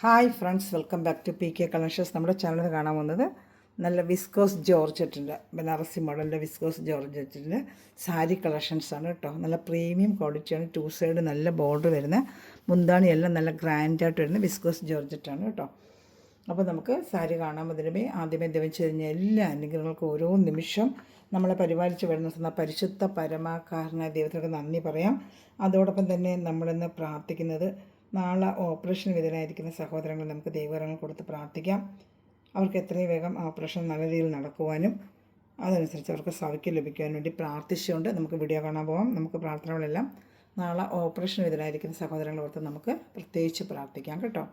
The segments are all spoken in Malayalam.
Hi friends, welcome back to P K collections. നമ്മുടെ ചാനലിൽ കാണാൻ വന്നത് നല്ല വിസ്കോസ് ജോർജറ്റിൻ്റെ ബനാറസി മോഡലിൻ്റെ വിസ്കോസ് ജോർജറ്റിൻ്റെ സാരി കളക്ഷൻസാണ് കേട്ടോ. നല്ല പ്രീമിയം ക്വാളിറ്റിയാണ്. 2 സൈഡ് നല്ല ബോർഡർ വരുന്ന മുന്താണിയെല്ലാം നല്ല ഗ്രാൻഡായിട്ട് വരുന്ന വിസ്കോസ് ജോർജറ്റാണ് കേട്ടോ. അപ്പോൾ നമുക്ക് സാരി കാണാൻ മുതലേ ആദ്യമേ ദൈവം ചെയ്യുന്ന എല്ലാ അനുഗ്രഹങ്ങൾക്കും ഓരോ നിമിഷം നമ്മളെ പരിപാലിച്ച് വരുന്ന പരിശുദ്ധ പരമാകാരനായ ദൈവത്തിനൊക്കെ നന്ദി പറയാം. അതോടൊപ്പം തന്നെ നമ്മളിന്ന് പ്രാർത്ഥിക്കുന്നത്, നാളെ ഓപ്പറേഷൻ വിധേയരായിരിക്കുന്ന സഹോദരങ്ങൾ നമുക്ക് ദൈവവരങ്ങൾ കൊടുത്ത് പ്രാർത്ഥിക്കാം. അവർക്ക് എത്രയും വേഗം ഓപ്പറേഷൻ നല്ല രീതിയിൽ നടക്കുവാനും അതനുസരിച്ച് അവർക്ക് സൗഖ്യം ലഭിക്കുവാനും വേണ്ടി പ്രാർത്ഥിച്ചുകൊണ്ട് നമുക്ക് വീഡിയോ കാണാൻ പോകാം. നമുക്ക് പ്രാർത്ഥനകളെല്ലാം നാളെ ഓപ്പറേഷൻ വിധേയരായിരിക്കുന്ന സഹോദരങ്ങൾ ഓർത്ത് നമുക്ക് പ്രത്യേകിച്ച് പ്രാർത്ഥിക്കാം കേട്ടോ.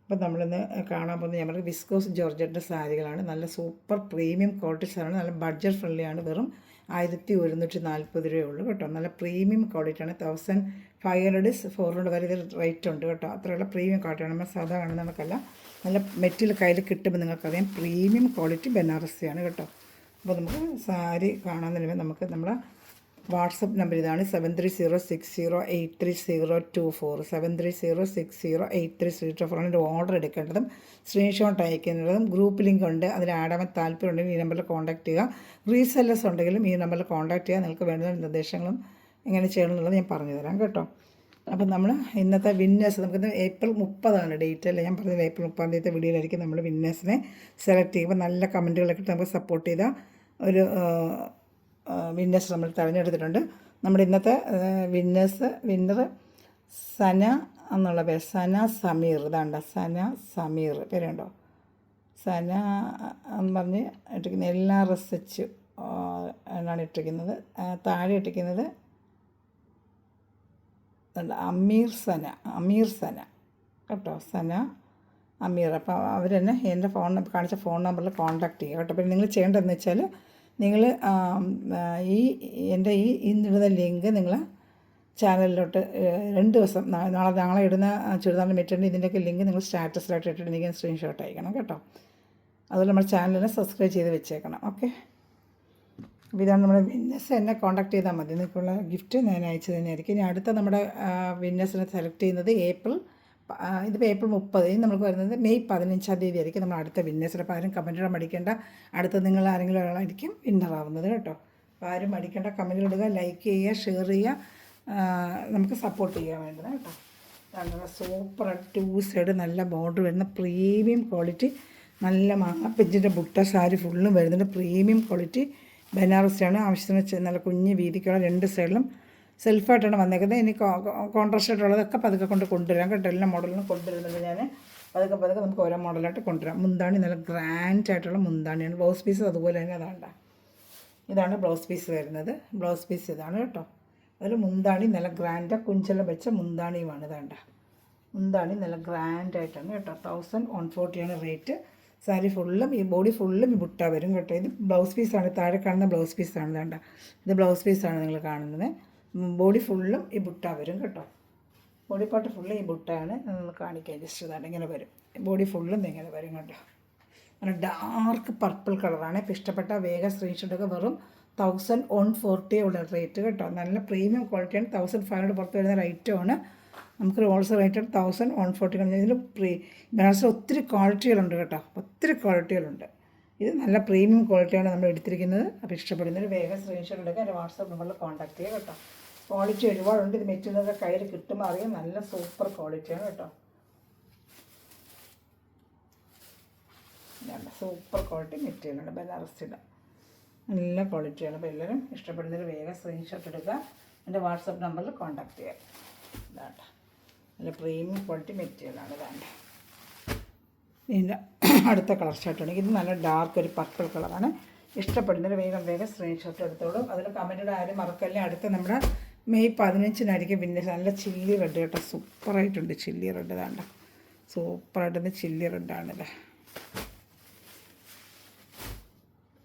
അപ്പോൾ നമ്മളിന്ന് കാണാൻ പോകുന്നത് നമ്മൾ വിസ്കോസ് ജോർജറ്റിൻ്റെ സാരികളാണ്. നല്ല സൂപ്പർ പ്രീമിയം ക്വാളിറ്റീസാണ്. നല്ല ബഡ്ജറ്റ് ഫ്രണ്ട്ലിയാണ്. വെറും 1140 രൂപയുള്ളൂ കേട്ടോ. നല്ല പ്രീമിയം ക്വാളിറ്റിയാണ്. 1500 400 വരെ ഇതിൽ റേറ്റ് ഉണ്ട് കേട്ടോ. അത്രയുള്ള പ്രീമിയം ക്വാളിറ്റിയാണ്. നമ്മൾ സാധാ കാണുന്ന നമുക്കല്ല. നല്ല മെറ്റീരിയൽ കയ്യിൽ കിട്ടുമ്പോൾ നിങ്ങൾക്കറിയാം പ്രീമിയം ക്വാളിറ്റി ബനാറസിയാണ് കേട്ടോ. അപ്പോൾ നമുക്ക് സാരി കാണാൻ നമുക്ക് നമ്മളെ വാട്സപ്പ് നമ്പർ ഇതാണ് 7306083024 7306083024 ആണ് ഓർഡർ എടുക്കേണ്ടതും സ്ക്രീൻഷോട്ട് അയക്കേണ്ടതും. ഗ്രൂപ്പ് ലിങ്ക് ഉണ്ട്, അതിൽ ആഡാൻ താല്പര്യമുണ്ടെങ്കിൽ ഈ നമ്പറിൽ കോൺടാക്ട് ചെയ്യുക. റീസെല്ലേഴ്സ് ഉണ്ടെങ്കിലും ഈ നമ്പറിൽ കോൺടാക്ട് ചെയ്യുക. നിങ്ങൾക്ക് വേണ്ട നിർദ്ദേശങ്ങളും എങ്ങനെ ചെയ്യണം എന്നുള്ളത് ഞാൻ പറഞ്ഞു തരാം കേട്ടോ. അപ്പം നമ്മൾ ഇന്നത്തെ വിന്നേഴ്സ് നമുക്കിന്ന് April 30 ഡേറ്റ് അല്ലേ, ഞാൻ പറഞ്ഞത് April 30 വീഡിയോയിലായിരിക്കും നമ്മൾ വിന്നേഴ്സിനെ സെലക്ട് ചെയ്യുമ്പോൾ നല്ല കമൻറ്റുകളൊക്കെ നമുക്ക് സപ്പോർട്ട് ചെയ്ത ഒരു വിന്നേഴ്സ് നമ്മൾ തിരഞ്ഞെടുത്തിട്ടുണ്ട്. നമ്മുടെ ഇന്നത്തെ വിന്നർ സന എന്നുള്ള പേര്, സന സമീർ. ഇതാണ്ട സന സമീർ പേരുണ്ടോ, സന എന്ന് പറഞ്ഞ് ഇട്ടിരിക്കുന്നത്. LRSH എന്നാണ് ഇട്ടിരിക്കുന്നത്. താഴെ ഇട്ടിരിക്കുന്നത് അമീർ സന കേട്ടോ. സന അമീർ. അപ്പോൾ അവർ തന്നെ എൻ്റെ കാണിച്ച ഫോൺ നമ്പറിൽ കോൺടാക്ട് ചെയ്യുക കേട്ടോ. അപ്പോൾ നിങ്ങൾ ചെയ്യേണ്ടതെന്ന് വെച്ചാൽ നിങ്ങൾ എൻ്റെ ഇന്നിടുന്ന ലിങ്ക് നിങ്ങൾ ചാനലിലോട്ട് 2 ദിവസം നാളെ ഇടുന്ന ചുരിദാറിൻ്റെ മെറ്റീരിയൽ ഇതിൻ്റെയൊക്കെ ലിങ്ക് നിങ്ങൾ സ്റ്റാറ്റസിലായിട്ട് ഇട്ടിട്ട് എനിക്ക് സ്ക്രീൻഷോട്ട് അയക്കണം കേട്ടോ. അതുപോലെ നമ്മുടെ ചാനലിനെ സബ്സ്ക്രൈബ് ചെയ്ത് വെച്ചേക്കണം. ഓക്കെ. അപ്പോൾ ഇതാണ് നമ്മുടെ വിന്നേഴ്സ്. എന്നെ കോൺടാക്ട് ചെയ്താൽ മതി. നിങ്ങൾക്കുള്ള ഗിഫ്റ്റ് ഞാൻ അയച്ചു തന്നെയായിരിക്കും. ഇനി അടുത്ത നമ്മുടെ വിന്നേഴ്സിനെ സെലക്ട് ചെയ്യുന്നത് ഇതിപ്പോൾ April 30. ഇനി നമുക്ക് വരുന്നത് May 15 ആയിരിക്കും നമ്മൾ അടുത്ത വിന്നേഴ്സിന്. അപ്പോൾ ആരും കമൻറ്റുകൾ മടിക്കേണ്ട. അടുത്ത നിങ്ങൾ ആരെങ്കിലും ഒരാളായിരിക്കും വിന്നറാവുന്നത് കേട്ടോ. അപ്പോൾ ആരും മടിക്കേണ്ട, കമൻറ്റുകൾ ഇടുക, ലൈക്ക് ചെയ്യുക, ഷെയർ ചെയ്യുക, നമുക്ക് സപ്പോർട്ട് ചെയ്യാൻ വേണ്ടത് കേട്ടോ. നല്ല സൂപ്പർ 2 സൈഡ് നല്ല ബോർഡർ വരുന്ന പ്രീമിയം ക്വാളിറ്റി നല്ല മാങ്ങാപ്പിഞ്ചിൻ്റെ ബുട്ട സാരി ഫുള്ളും വരുന്നുണ്ട്. പ്രീമിയം ക്വാളിറ്റി ബനാറസിയാണ്. ആവശ്യത്തിന് നല്ല കുഞ്ഞ് വീതിക്കുള്ള 2 സൈഡിലും സെൽഫായിട്ടാണ് വന്നേക്കുന്നത്. ഇനി കോൺട്രാസ്റ്റ് ആയിട്ടുള്ളതൊക്കെ പതുക്കെ കൊണ്ടുവരാം കേട്ടോ. എല്ലാ മോഡലിനും കൊണ്ടുവരുന്നത് ഞാൻ പതുക്കെ നമുക്ക് ഓരോ മോഡലായിട്ട് കൊണ്ടുവരാം. മുന്താണി നല്ല ഗ്രാൻഡ് ആയിട്ടുള്ള മുന്താണിയാണ്. ബ്ലൗസ് പീസ് അതുപോലെ തന്നെ അതാണ്ട. ഇതാണ് ബ്ലൗസ് പീസ് വരുന്നത്. ബ്ലൗസ് പീസ് ഇതാണ് കേട്ടോ. അതിൽ മുന്താണി നല്ല ഗ്രാൻഡ് കുഞ്ചെല്ലാം വെച്ച മുന്താണിയുമാണ്. ഇതാണ്ട മുന്താണി നല്ല ഗ്രാൻഡായിട്ടാണ് കേട്ടോ. 1140 റേറ്റ്. സാരി ഫുള്ളും ഈ ബോഡി ഫുള്ളും ഈ ബുട്ട വരും കേട്ടോ. ഇത് ബ്ലൗസ് പീസാണ്. താഴെ കാണുന്ന ബ്ലൗസ് പീസാണ്. ഇതാണ്ട ഇത് ബ്ലൗസ് പീസാണ് നിങ്ങൾ കാണുന്നത്. ബോഡി ഫുള്ളും ഈ ബുട്ട വരും കേട്ടോ. ബോഡി പാർട്ട് ഫുള്ളും ഈ ബുട്ടയാണ്. നമ്മൾ കാണിക്കാൻ ജസ്റ്റ് ഇതാണ് ഇങ്ങനെ വരും. ബോഡി ഫുള്ളും ഇങ്ങനെ വരും കേട്ടോ. അങ്ങനെ ഡാർക്ക് പർപ്പിൾ കളറാണ്. ഇപ്പോൾ ഇഷ്ടപ്പെട്ട വേഗം സ്ക്രീൻഷോട്ടൊക്കെ. വെറും 1140 ഉള്ള റേറ്റ് കേട്ടോ. നല്ല പ്രീമിയം ക്വാളിറ്റിയാണ്. 1500 പുറത്ത് വരുന്ന റേറ്റുമാണ്. നമുക്ക് ഹോൾസെയിൽ റേറ്റ് 1140. ഇതിൽ ബനാറസിൽ ഒത്തിരി ക്വാളിറ്റികളുണ്ട് കേട്ടോ. ഒത്തിരി ക്വാളിറ്റികളുണ്ട്. ഇത് നല്ല പ്രീമിയം ക്വാളിറ്റിയാണ് നമ്മൾ എടുത്തിരിക്കുന്നത്. അപ്പോൾ ഇഷ്ടപ്പെടുന്നതിന് വേഗം സ്ക്രീൻഷോട്ട് എടുക്കുക. എൻ്റെ വാട്സാപ്പ് നമ്പറിൽ കോൺടാക്ട് ചെയ്യുക കേട്ടോ. ക്വാളിറ്റി ഒരുപാടുണ്ട്. ഇത് മെറ്റീരിയലൊക്കെ കയ്യിൽ കിട്ടുമ്പോൾ അറിയാം നല്ല സൂപ്പർ ക്വാളിറ്റിയാണ് കേട്ടോ. സൂപ്പർ ക്വാളിറ്റി മെറ്റീരിയലാണ് ബനാറസിയുടെ. നല്ല ക്വാളിറ്റിയാണ്. അപ്പോൾ എല്ലാവരും ഇഷ്ടപ്പെടുന്നതിന് വേഗം സ്ക്രീൻഷോട്ട് എടുക്കുക. എൻ്റെ വാട്സാപ്പ് നമ്പറിൽ കോൺടാക്ട് ചെയ്യുക. ഇതാണ്ട നല്ല പ്രീമിയം ക്വാളിറ്റി മെറ്റീരിയലാണ്. ഇതാണ്ട് ഇതിൻ്റെ അടുത്ത കളർ ഷർട്ടാണെങ്കിൽ ഇത് നല്ല ഡാർക്ക് ഒരു പർപ്പിൾ കളറാണ്. ഇഷ്ടപ്പെടുന്നതിന് വേഗം സ്ക്രീൻഷോട്ട് എടുത്തോളൂ. അതിൽ കമൻറ്റിയുടെ ആരും മറക്കല്ലേ. അടുത്ത നമ്മുടെ May 15 വിന്നേഴ്സ്. നല്ല ചില്ലി റെഡ് കേട്ടോ. സൂപ്പറായിട്ടുണ്ട് ചില്ലി റെഡ്. ഇതാണ്ട സൂപ്പറായിട്ടൊന്ന് ചില്ലി റെഡാണിത്.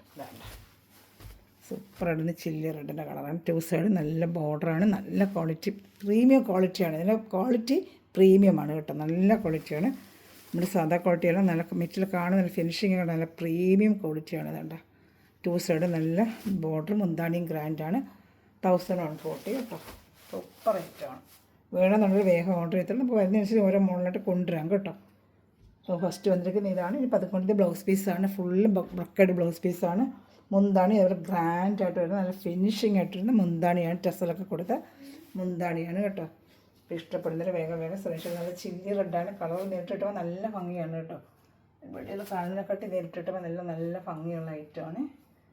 ഇതാണ്ട സൂപ്പറായിട്ടൊന്ന് ചില്ലി റെഡിൻ്റെ കളറാണ്. 2 സൈഡ് നല്ല ബോർഡറാണ്. നല്ല ക്വാളിറ്റി പ്രീമിയം ക്വാളിറ്റിയാണ്. ഇതിൻ്റെ ക്വാളിറ്റി പ്രീമിയമാണ് കേട്ടോ. നല്ല ക്വാളിറ്റിയാണ്. നമ്മുടെ സാധാ ക്വാളിറ്റിയല്ല. നല്ല മെറ്റീരിയൽ കാണുന്ന നല്ല ഫിനിഷിങ് നല്ല പ്രീമിയം ക്വാളിറ്റിയാണ്. ഇതാണ്ട 2 സൈഡ് നല്ല ബോർഡർ മുന്താണിയും ഗ്രാൻഡാണ്. 1140 കേട്ടോ. സൂപ്പർ റേറ്റാണ്. വേണമെന്നുണ്ടെങ്കിൽ വേഗം ഓർഡർ ചെയ്തിട്ട് നമുക്ക് വരുന്നതനുസരിച്ച് ഓരോ മോഡലായിട്ട് കൊണ്ടുവരാം കേട്ടോ. സോ ഫസ്റ്റ് വന്നിരിക്കുന്ന ഇതാണ്. ഇനി പതുക്കൊണ്ടത് ബ്ലൗസ് പീസാണ്. ഫുള്ള് ബ്രൊക്കേഡ് ബ്ലൗസ് പീസാണ്. മുന്താണി അവർ ഗ്രാൻഡായിട്ട് വരുന്ന നല്ല ഫിനിഷിംഗ് ആയിട്ട് വരുന്ന മുന്താണിയാണ്. ടെസലൊക്കെ കൊടുത്ത മുന്താണിയാണ് കേട്ടോ. അപ്പോൾ ഇഷ്ടപ്പെടുന്നൊരു വേഗം ശ്രമിച്ചത്. നല്ല ചില്ലി റെഡാണ്. കളർ നേരിട്ടിട്ടുമ്പോൾ നല്ല ഭംഗിയാണ് കേട്ടോ. വെളിയിൽ കാണുന്നതിനെക്കാട്ടി നേരിട്ടിട്ടുമ്പോൾ നല്ല ഭംഗിയുള്ള ഐറ്റമാണ്.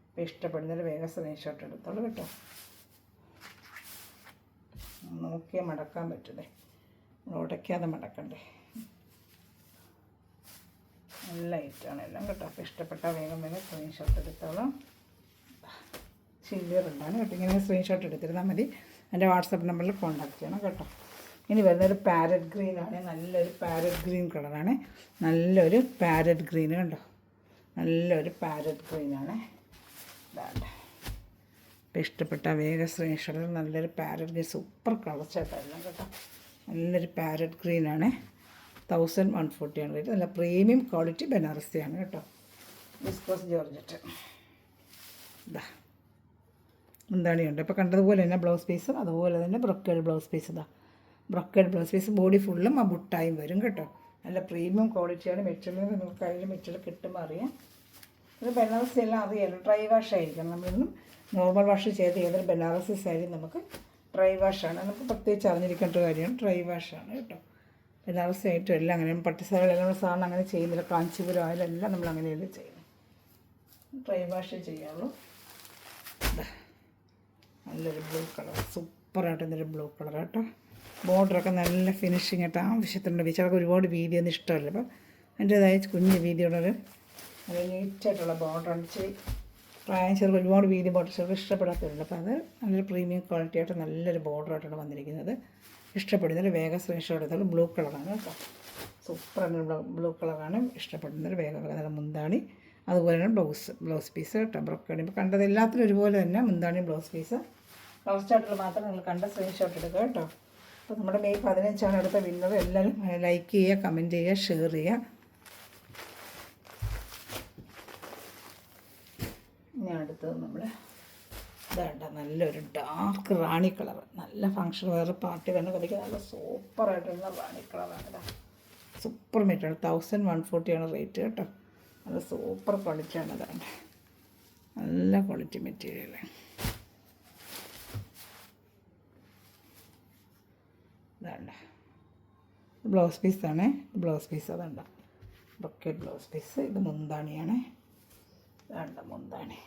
അപ്പോൾ ഇഷ്ടപ്പെടുന്നൊരു വേഗം സ്ക്രീൻഷോട്ട് എടുത്തോളൂ കേട്ടോ. നോക്കിയാൽ മടക്കാൻ പറ്റില്ലേ, ഉടയ്ക്കാതെ മടക്കണ്ടേ. നല്ല ഐറ്റമാണ് എല്ലാം കേട്ടോ. അപ്പോൾ ഇഷ്ടപ്പെട്ട വേഗം സ്ക്രീൻഷോട്ട് എടുത്തോളാം. ചില്ലി റെഡാണ് കേട്ടോ. ഇങ്ങനെ സ്ക്രീൻഷോട്ട് എടുത്തിരുന്നാൽ മതി. എൻ്റെ വാട്സപ്പ് നമ്പറിൽ കോൺടാക്റ്റ് ചെയ്യണം കേട്ടോ. ഇനി വരുന്നൊരു പാരറ്റ് ഗ്രീനാണ്. നല്ലൊരു പാരറ്റ് ഗ്രീൻ കളറാണ്. നല്ലൊരു പാരറ്റ് ഗ്രീൻ കണ്ടോ. നല്ലൊരു പാരറ്റ് ഗ്രീനാണ്. ഇതാണ്ട് ഇപ്പോൾ ഇഷ്ടപ്പെട്ട വേഗം സ്ക്രീൻഷോട്ടിൽ നല്ലൊരു പാരറ്റ് ഗ്രീൻ സൂപ്പർ കളർ ചേട്ടായിരുന്നു കേട്ടോ. നല്ലൊരു പാരറ്റ് ഗ്രീനാണ്. 1140 റേറ്റ്. നല്ല പ്രീമിയം ക്വാളിറ്റി ബനാറസിയാണ് കേട്ടോ. Viscous georgette. ഇതാ മുന്താണിയുണ്ട്. ഇപ്പോൾ കണ്ടതുപോലെ തന്നെ ബ്ലൗസ് പീസും അതുപോലെ തന്നെ ബ്രൊക്കേഡ് ബ്ലൗസ് പീസ്. ഇതാ ബ്രൊക്കേഡ് ബ്ലൗസ് പീസ് ബോഡി ഫുള്ളും ആ ബുട്ടായും വരും കേട്ടോ. നല്ല പ്രീമിയം ക്വാളിറ്റിയാണ്. മെറ്റീരിയൽ നിങ്ങൾക്ക് കയ്യിൽ മെറ്റീരിയൽ കിട്ടുമ്പോൾ അറിയാം. ഇത് ബനാറസി എല്ലാം അറിയാമല്ലോ. ഡ്രൈ വാഷ് ആയിരിക്കണം. നമ്മളൊന്നും നോർമൽ വാഷ് ചെയ്ത് ഏതൊരു ബനാറസി സാരി നമുക്ക് ഡ്രൈ വാഷാണ്. നമുക്ക് പ്രത്യേകിച്ച് അറിഞ്ഞിരിക്കേണ്ട ഒരു കാര്യമാണ്. ഡ്രൈ വാഷാണ് കേട്ടോ. ബനാറസി ആയിട്ടും എല്ലാം അങ്ങനെ പട്ടുസാരികളെല്ലാം സാറിന് അങ്ങനെ ചെയ്യുന്നില്ല. കാഞ്ചീപുരം ആയാലെല്ലാം നമ്മൾ അങ്ങനെയല്ലേ ചെയ്യുന്നത്. ഡ്രൈ വാഷ് ചെയ്യാവുള്ളൂ. നല്ലൊരു ബ്ലൂ കളർ സൂപ്പറായിട്ട് എന്നൊരു ബ്ലൂ കളർ കേട്ടോ. ബോർഡറൊക്കെ നല്ല ഫിനിഷിംഗ് ആയിട്ട് ആവശ്യത്തിനുള്ള ചിലർക്ക് ഒരുപാട് വീതിയൊന്നും ഇഷ്ടമല്ല. അപ്പോൾ അതിൻ്റേതായ കുഞ്ഞ് വീതിയുള്ളൊരു നല്ല നീറ്റായിട്ടുള്ള ബോർഡറാണ്. ഇച്ചിരി പ്രായം ചെറുപ്പം ഒരുപാട് വീതി ബോർഡർ ചെറുപ്പം ഇഷ്ടപ്പെടാത്തവരുണ്ട്. അപ്പോൾ അത് നല്ലൊരു പ്രീമിയം ക്വാളിറ്റി ആയിട്ട് നല്ലൊരു ബോർഡറായിട്ടാണ് വന്നിരിക്കുന്നത്. ഇഷ്ടപ്പെടുന്നൊരു വേഗം സ്ക്രീൻഷോട്ട് എടുത്താൽ ബ്ലൂ കളറാണ് കേട്ടോ. സൂപ്പറാണ് ബ്ലൂ കളറാണ്. ഇഷ്ടപ്പെടുന്നൊരു വേഗം നല്ല മുന്താണി അതുപോലെ തന്നെ ബ്ലൗസ് പീസ് കേട്ടോ. ബ്രൊക്കേഡ് ഇപ്പോൾ കണ്ടത് എല്ലാത്തിനും ഒരുപോലെ തന്നെ മുന്താണി ബ്ലൗസ് പീസ്. കളർ ചാർട്ടിൽ മാത്രം നിങ്ങൾ കണ്ട സ്ക്രീൻഷോട്ട് എടുക്കുക കേട്ടോ. അപ്പോൾ നമ്മുടെ മെയ് 15 അടുത്ത വിന്നർ. എല്ലാവരും ലൈക്ക് ചെയ്യുക, കമൻറ്റ് ചെയ്യുക, ഷെയർ ചെയ്യുക. ഇനി അടുത്തത് നമ്മൾ ഇതാണ്ട നല്ലൊരു ഡാർക്ക് റാണി കളർ. നല്ല ഫങ്ഷൻ വേറെ പാർട്ടി തന്നെ കളിക്കുക. നല്ല സൂപ്പറായിട്ടുള്ള റാണി കളറാണ്. ഇതാ സൂപ്പർ മെറ്റീരിയൽ. 1140 റേറ്റ് കേട്ടോ. നല്ല സൂപ്പർ ക്വാളിറ്റിയാണ്. അതാണ് നല്ല ക്വാളിറ്റി മെറ്റീരിയൽ. ഇതാണ്ട ബ്ലൗസ് പീസാണ്. ബ്ലൗസ് പീസ് അതുണ്ട ബ്രൊക്കേഡ് ബ്ലൗസ് പീസ്. ഇത് മുന്താണിയാണ്. ഇതാണ്ട മുന്താണി.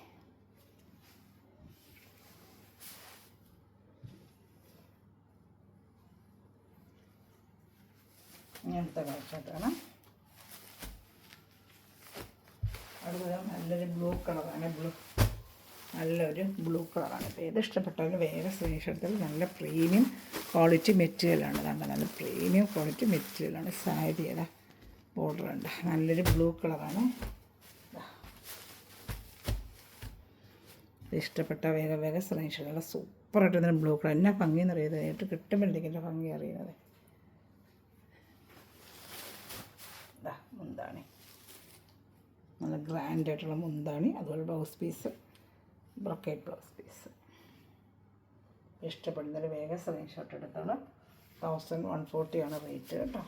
ഇങ്ങനത്തെ കളറാണ്. അതുപോലെ നല്ലൊരു ബ്ലൂ കളറാണ്. നല്ലൊരു ബ്ലൂ കളറാണ്. ഇപ്പോൾ ഏത് ഇഷ്ടപ്പെട്ടാലും വേറെ സ്ക്രീൻഷോട്ടിൽ നല്ല പ്രീമിയം ക്വാളിറ്റി മെറ്റീരിയലാണ്. അതാണ് നല്ല പ്രീമിയം ക്വാളിറ്റി മെറ്റീരിയലാണ്. സാരി ഏതാ ബോർഡർ ഉണ്ട്. നല്ലൊരു ബ്ലൂ കളറാണ്. ഇഷ്ടപ്പെട്ട വേഗം സ്ക്രീൻഷോട്ടുള്ള സൂപ്പറായിട്ട് തന്നെ ബ്ലൂ കളർ. എന്നാ ഭംഗിയെന്ന് അറിയുന്നത് നേരിട്ട് കിട്ടുമ്പോഴത്തേക്ക് എൻ്റെ ഭംഗി അറിയുന്നത്. ഇതാ മുന്താണി നല്ല ഗ്രാൻഡായിട്ടുള്ള മുന്താണി. അതുപോലെ blouse piece brocade blouse piece. ഇഷ്ടപ്പെടുന്നൊരു വേഗം സ്ക്രീൻഷോട്ട് എടുത്തോളാം. 1140 റേറ്റ് കേട്ടോ.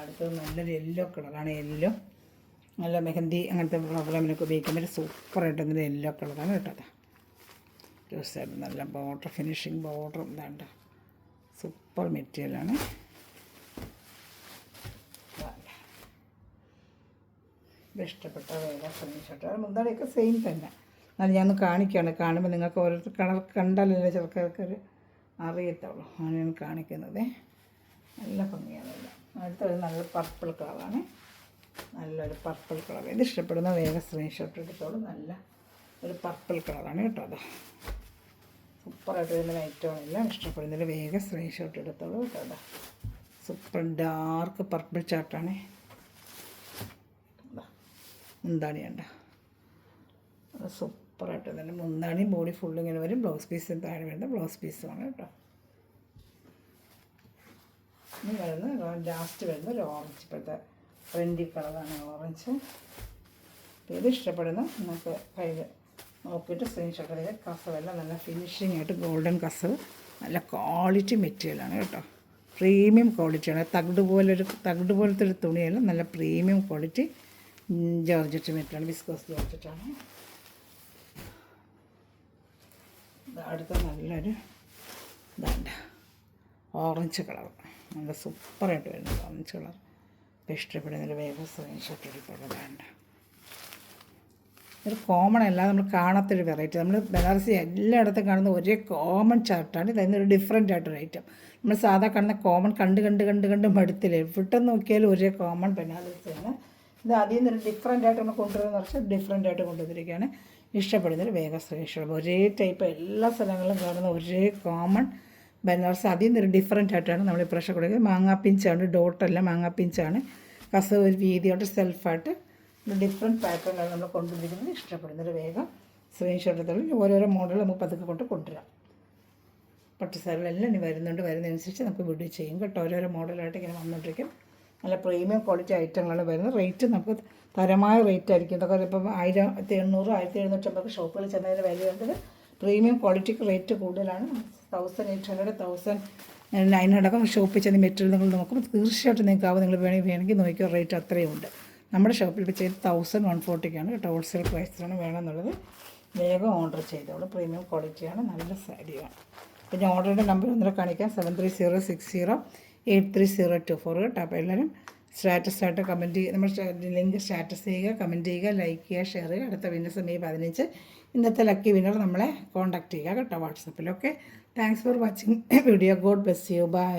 അടുത്തത് നല്ലൊരു യെല്ലോ കളറാണ്. യെല്ലോ നല്ല മെഹന്തി അങ്ങനത്തെ പ്രോഗ്രാമിനൊക്കെ ഉപയോഗിക്കുന്ന ഒരു സൂപ്പറായിട്ട് എന്നൊരു യെല്ലോ കളറാണ് കേട്ടത്. സൈഡ് നല്ല ബോർഡർ ഫിനിഷിങ് ബോർഡർ ഇതാണ്ട് സൂപ്പർ മെറ്റീരിയലാണ്. ഇത് ഇഷ്ടപ്പെട്ട വേറെ സ്ക്രീൻഷോട്ട്. അത് മുന്താണിയൊക്കെ സെയിം തന്നെ. എന്നാൽ ഞാൻ കാണിക്കുകയാണ്. കാണുമ്പോൾ നിങ്ങൾക്ക് ഓരോരുത്തർ കളർ കണ്ടാലല്ലേ ചിലർക്കൊരു അറിയത്തുള്ളൂ. അങ്ങനെയാണ് കാണിക്കുന്നത്. നല്ല ഭംഗിയാണല്ലോ. അടുത്തൊരു നല്ല പർപ്പിൾ കളറാണ്. നല്ലൊരു പർപ്പിൾ കളർ. ഇത് ഇഷ്ടപ്പെടുന്ന വേഗം സ്ക്രീൻഷോട്ട് എടുത്തോളൂ. നല്ല ഒരു പർപ്പിൾ കളറാണ് കേട്ടോ. അത് സൂപ്പറായിട്ട് വരുന്ന ഐറ്റമാണ്. എല്ലാം ഇഷ്ടപ്പെടുന്നതിൽ വേഗം സ്ക്രീൻഷോട്ട് എടുത്തോളൂ കേട്ടോ. സൂപ്പർ ഡാർക്ക് പർപ്പിൾ ചാർട്ടാണ്. മുന്താണി ഉണ്ട്. അത് സൂപ്പറായിട്ട് തന്നെ മുന്താണി ബോഡി ഫുള്ള് ഇങ്ങനെ വരും. ബ്ലൗസ് പീസ് താഴെ വരുന്ന ബ്ലൗസ് പീസുമാണ് കേട്ടോ. ഇനി വരുന്ന ലാസ്റ്റ് വരുന്ന ഒരു ഓറഞ്ച്, ഇപ്പോഴത്തെ ട്രെൻഡി കളറാണ് ഓറഞ്ച്. ഇത് ഇഷ്ടപ്പെടുന്ന നമുക്ക് കയ്യിൽ നോക്കിയിട്ട് സ്ക്രീൻഷോട്ട് ചെയ്ത്. കസവെല്ലാം നല്ല ഫിനിഷിംഗ് ആയിട്ട് ഗോൾഡൻ കസവ്, നല്ല ക്വാളിറ്റി മെറ്റീരിയലാണ് കേട്ടോ, പ്രീമിയം ക്വാളിറ്റിയാണ്. തകിട് പോലത്തെ ഒരു തുണിയല്ല, നല്ല പ്രീമിയം ക്വാളിറ്റി ജോർജറ്റ് മെറ്റീരിയലാണ്, വിസ്കോസ് ജോർജറ്റാണ്. അടുത്ത നല്ലൊരു ഇതാണ്ട് ഓറഞ്ച് കളർ, നല്ല സൂപ്പറായിട്ട് വരുന്നത് ഓറഞ്ച് കളർ. ഇപ്പോൾ ഇഷ്ടപ്പെടുന്നതിൽ വേഗം സ്ക്രീൻഷോട്ട് എടുത്തുള്ളതാണ്. ഒരു കോമൺ അല്ലാതെ നമ്മൾ കാണാത്തൊരു വെറൈറ്റി. നമ്മൾ ബനാറസി എല്ലായിടത്തും കാണുന്ന ഒരേ കോമൺ ചാർട്ടാണ്. ഇതൊരു ഡിഫറെൻ്റ് ആയിട്ടൊരു ഐറ്റം. നമ്മൾ സാധാ കാണുന്ന കോമൺ കണ്ട് മടുത്തില്ലേ, എവിടെ നോക്കിയാലും ഒരേ കോമൺ ബനാറസിയാണ്. ഇത് അതിൽ നിന്നൊരു ഡിഫറെൻ്റ് ആയിട്ട് നമ്മൾ കൊണ്ടുവരുന്ന കുറച്ച് ഡിഫറെൻ്റ് ആയിട്ട് കൊണ്ടുവന്നിരിക്കുകയാണ്. ഇഷ്ടപ്പെടുന്നൊരു വേഗം സ്ക്രീൻഷോട്ട്. ഒരേ ടൈപ്പ് എല്ലാ സ്ഥലങ്ങളിലും കാണുന്ന ഒരേ കോമൺ ബനാറസ്, അതിൽ നിന്നൊരു ഡിഫറെൻ്റ് ആയിട്ടാണ് നമ്മൾ ഈ പ്രാവശ്യം കൊടുക്കുന്നത്. മാങ്ങാപ്പിഞ്ചാണ്, ഡോട്ടല്ല മാങ്ങാപ്പിഞ്ചാണ്. കസവ് ഒരു വീതിയായിട്ട് സെൽഫായിട്ട് ഡിഫറെൻറ്റ് പാറ്റേണിലാണ് നമ്മൾ കൊണ്ടുവന്നിരിക്കുന്നത്. ഇഷ്ടപ്പെടുന്നൊരു വേഗം സ്ക്രീൻഷോട്ട് എടുത്തോളൂ. ഓരോരോ മോഡൽ നമുക്ക് പതുക്കെ കൊണ്ടുവരാം. പട്ടുസാരികളെല്ലാം ഇനി വരുന്നതനുസരിച്ച് നമുക്ക് വീഡിയോ ചെയ്യും കേട്ടോ. ഓരോരോ മോഡലായിട്ട് ഇങ്ങനെ വന്നുകൊണ്ടിരിക്കും. നല്ല പ്രീമിയം ക്വാളിറ്റി ഐറ്റങ്ങളാണ് വരുന്നത്. റേറ്റ് നമുക്ക് തരമായ റേറ്റ് ആയിരിക്കും. ഇതൊക്കെ ഇപ്പം 1800 1750 ഷോപ്പുകളിൽ ചെന്നതിന് വിലയുണ്ട്. പ്രീമിയം ക്വാളിറ്റിക്ക് റേറ്റ് കൂടുതലാണ്. 1800 1900 ഷോപ്പിൽ ചെന്ന് മെറ്റീരിയൽ നിങ്ങൾ നോക്കുമ്പോൾ തീർച്ചയായിട്ടും നിങ്ങൾക്കാവും. നിങ്ങൾ വേണമെങ്കിൽ നോക്കിയോ, റേറ്റ് അത്രയും ഉണ്ട്. നമ്മുടെ ഷോപ്പിൽ ഇപ്പോൾ ചെയ്ത് 1140ക്കാണ് കേട്ടോ, ഹോൾസെയിൽ പ്രൈസിലാണ് വേണമെന്നുള്ളത്. വേഗം ഓർഡർ ചെയ്തോളൂ. പ്രീമിയം ക്വാളിറ്റിയാണ്, നല്ല സാരിയാണ്. പിന്നെ ഓർഡറിൻ്റെ നമ്പർ ഒന്നര കാണിക്കാം, 7306083024 കേട്ടോ. അപ്പോൾ എല്ലാവരും സ്റ്റാറ്റസായിട്ട് കമൻറ്റ് ചെയ്യുക, നമ്മൾ ലിങ്ക് സ്റ്റാറ്റസ് ചെയ്യുക, കമൻറ്റ് ചെയ്യുക, ലൈക്ക് ചെയ്യുക, ഷെയർ ചെയ്യുക. അടുത്ത വിന്നേഴ്സ് മെയ് 15 ഇന്നത്തെ ലക്കി വിന്നർ നമ്മളെ കോൺടാക്റ്റ് ചെയ്യുക കേട്ടോ വാട്സപ്പിൽ. Okay, thanks for watching video. God bless you. By.